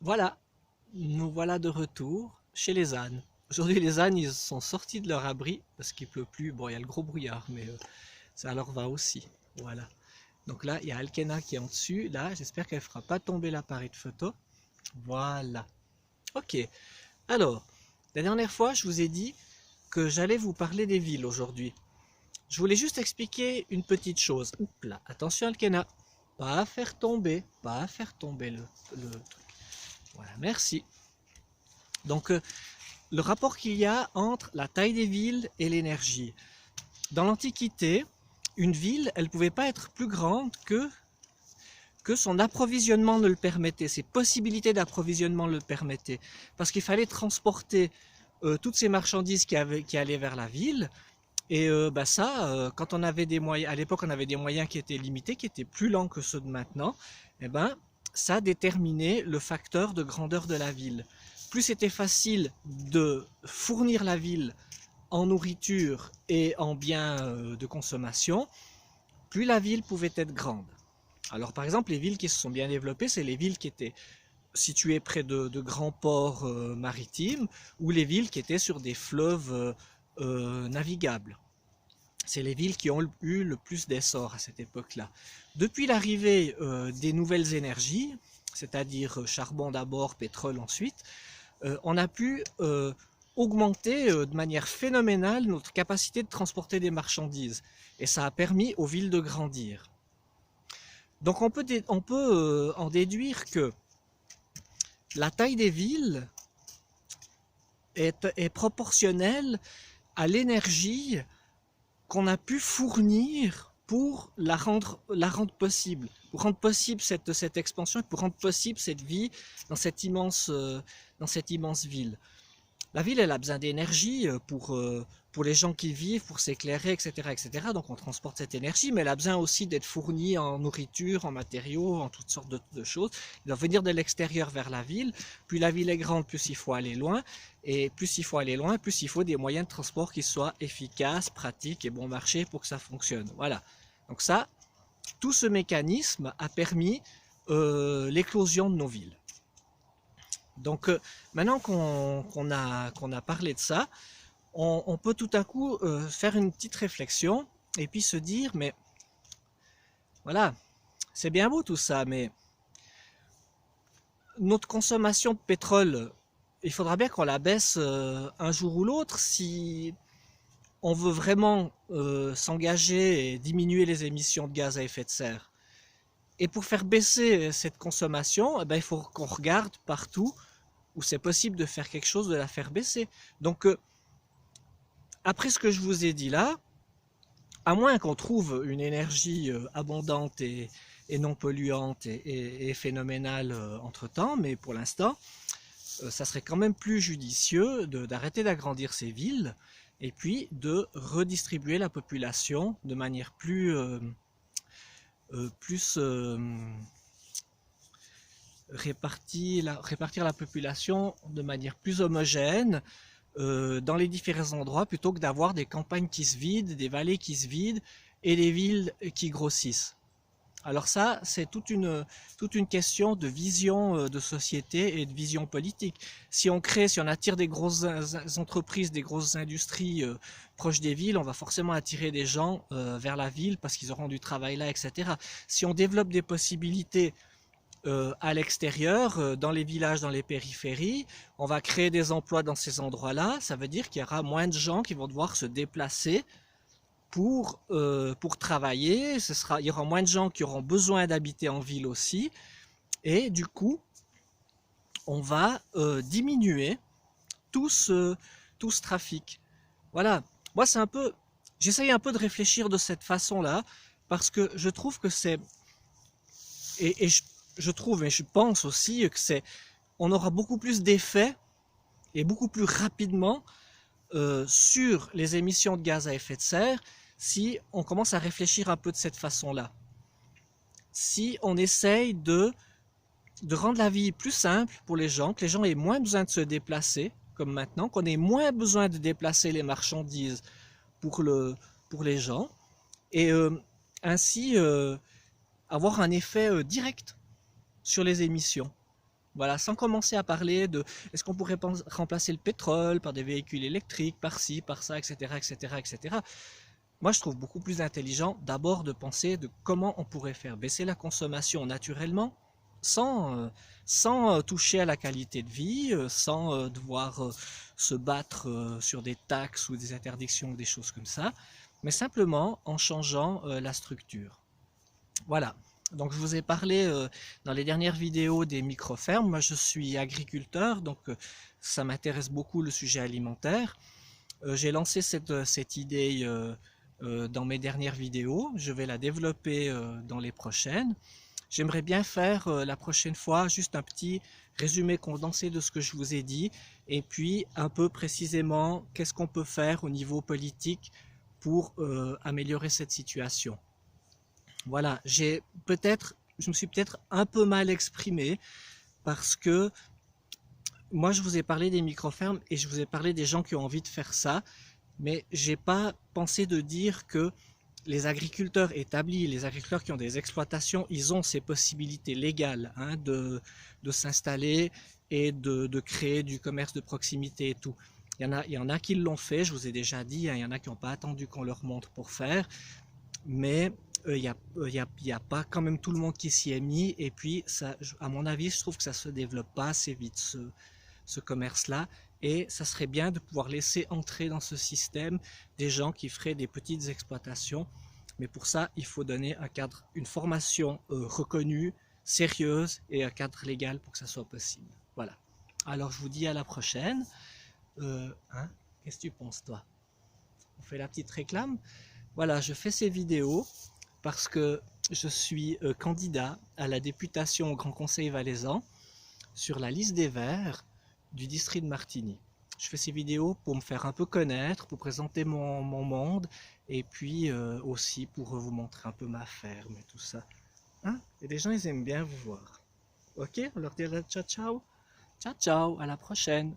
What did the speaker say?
Voilà, nous voilà de retour chez les ânes. Aujourd'hui, les ânes, ils sont sortis de leur abri parce qu'il pleut plus. Bon, il y a le gros brouillard, mais ça leur va aussi. Voilà. Donc là, il y a Alkena qui est en dessus. Là, j'espère qu'elle ne fera pas tomber l'appareil de photo. Voilà. Ok. Alors, la dernière fois, je vous ai dit que j'allais vous parler des villes aujourd'hui. Je voulais juste expliquer une petite chose. Oups là, attention Alkena. Pas à faire tomber, pas à faire tomber le truc. Voilà, merci. Donc, le rapport qu'il y a entre la taille des villes et l'énergie. Dans l'Antiquité, une ville, elle ne pouvait pas être plus grande que son approvisionnement ne le permettait, ses possibilités d'approvisionnement le permettaient. Parce qu'il fallait transporter toutes ces marchandises qui allaient vers la ville. Et quand on avait des moyens, à l'époque on avait des moyens qui étaient limités, qui étaient plus lents que ceux de maintenant, et ben, ça déterminait le facteur de grandeur de la ville. Plus c'était facile de fournir la ville en nourriture et en biens de consommation, plus la ville pouvait être grande. Alors par exemple, les villes qui se sont bien développées, c'est les villes qui étaient situées près de grands ports maritimes ou les villes qui étaient sur des fleuves navigables. C'est les villes qui ont eu le plus d'essor à cette époque-là. Depuis l'arrivée des nouvelles énergies, c'est-à-dire charbon d'abord, pétrole ensuite, on a pu augmenter de manière phénoménale notre capacité de transporter des marchandises. Et ça a permis aux villes de grandir. Donc on peut en déduire que la taille des villes est proportionnelle à l'énergie qu'on a pu fournir pour la rendre possible, pour rendre possible cette expansion, pour rendre possible cette vie dans cette immense ville. La ville, elle a besoin d'énergie pour les gens qui vivent, pour s'éclairer, etc., etc. Donc on transporte cette énergie, mais elle a besoin aussi d'être fournie en nourriture, en matériaux, en toutes sortes de choses. Il doit venir de l'extérieur vers la ville. Plus la ville est grande, plus il faut aller loin. Et plus il faut aller loin, plus il faut des moyens de transport qui soient efficaces, pratiques et bon marché pour que ça fonctionne. Voilà. Donc ça, tout ce mécanisme a permis l'éclosion de nos villes. Donc maintenant qu'on a parlé de ça, on peut tout à coup faire une petite réflexion et puis se dire, mais voilà, c'est bien beau tout ça, mais notre consommation de pétrole, il faudra bien qu'on la baisse un jour ou l'autre si on veut vraiment s'engager et diminuer les émissions de gaz à effet de serre. Et pour faire baisser cette consommation, eh ben, il faut qu'on regarde partout où c'est possible de faire quelque chose, de la faire baisser. Donc, après ce que je vous ai dit là, à moins qu'on trouve une énergie abondante et non polluante et phénoménale entre-temps, mais pour l'instant, ça serait quand même plus judicieux d'arrêter d'agrandir ces villes et puis de redistribuer la population de manière plus répartir la population de manière plus homogène dans les différents endroits plutôt que d'avoir des campagnes qui se vident, des vallées qui se vident et des villes qui grossissent. Alors ça, c'est toute une question de vision de société et de vision politique. Si on attire des grosses entreprises, des grosses industries proches des villes, on va forcément attirer des gens vers la ville parce qu'ils auront du travail là, etc. Si on développe des possibilités à l'extérieur, dans les villages, dans les périphéries, on va créer des emplois dans ces endroits-là, ça veut dire qu'il y aura moins de gens qui vont devoir se déplacer pour travailler, il y aura moins de gens qui auront besoin d'habiter en ville aussi, et du coup, on va diminuer tout ce trafic. Voilà, moi j'essaye un peu de réfléchir de cette façon-là, parce que je trouve que et je trouve, et je pense aussi que on aura beaucoup plus d'effets et beaucoup plus rapidement sur les émissions de gaz à effet de serre si on commence à réfléchir un peu de cette façon-là. Si on essaye de rendre la vie plus simple pour les gens, que les gens aient moins besoin de se déplacer, comme maintenant, qu'on ait moins besoin de déplacer les marchandises pour les gens, et ainsi avoir un effet direct sur les émissions. Voilà, sans commencer à parler de est-ce qu'on pourrait remplacer le pétrole par des véhicules électriques, par ci, par ça, etc., etc., etc. Moi, je trouve beaucoup plus intelligent d'abord de penser de comment on pourrait faire baisser la consommation naturellement sans toucher à la qualité de vie, sans devoir se battre sur des taxes ou des interdictions ou des choses comme ça, mais simplement en changeant la structure. Voilà. Donc je vous ai parlé dans les dernières vidéos des micro-fermes. Moi je suis agriculteur, donc ça m'intéresse beaucoup le sujet alimentaire. J'ai lancé cette idée dans mes dernières vidéos. Je vais la développer dans les prochaines. J'aimerais bien faire la prochaine fois juste un petit résumé condensé de ce que je vous ai dit et puis un peu précisément qu'est-ce qu'on peut faire au niveau politique pour améliorer cette situation. Voilà, je me suis peut-être un peu mal exprimé parce que moi je vous ai parlé des micro-fermes et je vous ai parlé des gens qui ont envie de faire ça, mais j'ai pas pensé de dire que les agriculteurs établis, les agriculteurs qui ont des exploitations, ils ont ces possibilités légales hein, de s'installer et de créer du commerce de proximité et tout. Il y en a qui l'ont fait, je vous ai déjà dit, hein, il y en a qui n'ont pas attendu qu'on leur montre pour faire, mais il y a pas quand même tout le monde qui s'y est mis, et puis ça, à mon avis, je trouve que ça se développe pas assez vite ce commerce-là, et ça serait bien de pouvoir laisser entrer dans ce système des gens qui feraient des petites exploitations, mais pour ça, il faut donner un cadre, une formation reconnue, sérieuse, et un cadre légal pour que ça soit possible. Voilà. Alors je vous dis à la prochaine. Hein, qu'est-ce que tu penses toi? On fait la petite réclame? Voilà, je fais ces vidéos parce que je suis candidat à la députation au Grand Conseil valaisan sur la liste des Verts du district de Martigny. Je fais ces vidéos pour me faire un peu connaître, pour présenter mon monde, et puis aussi pour vous montrer un peu ma ferme et tout ça. Hein? Et les gens, ils aiment bien vous voir. Ok? On leur dit ciao ciao. Ciao ciao, à la prochaine.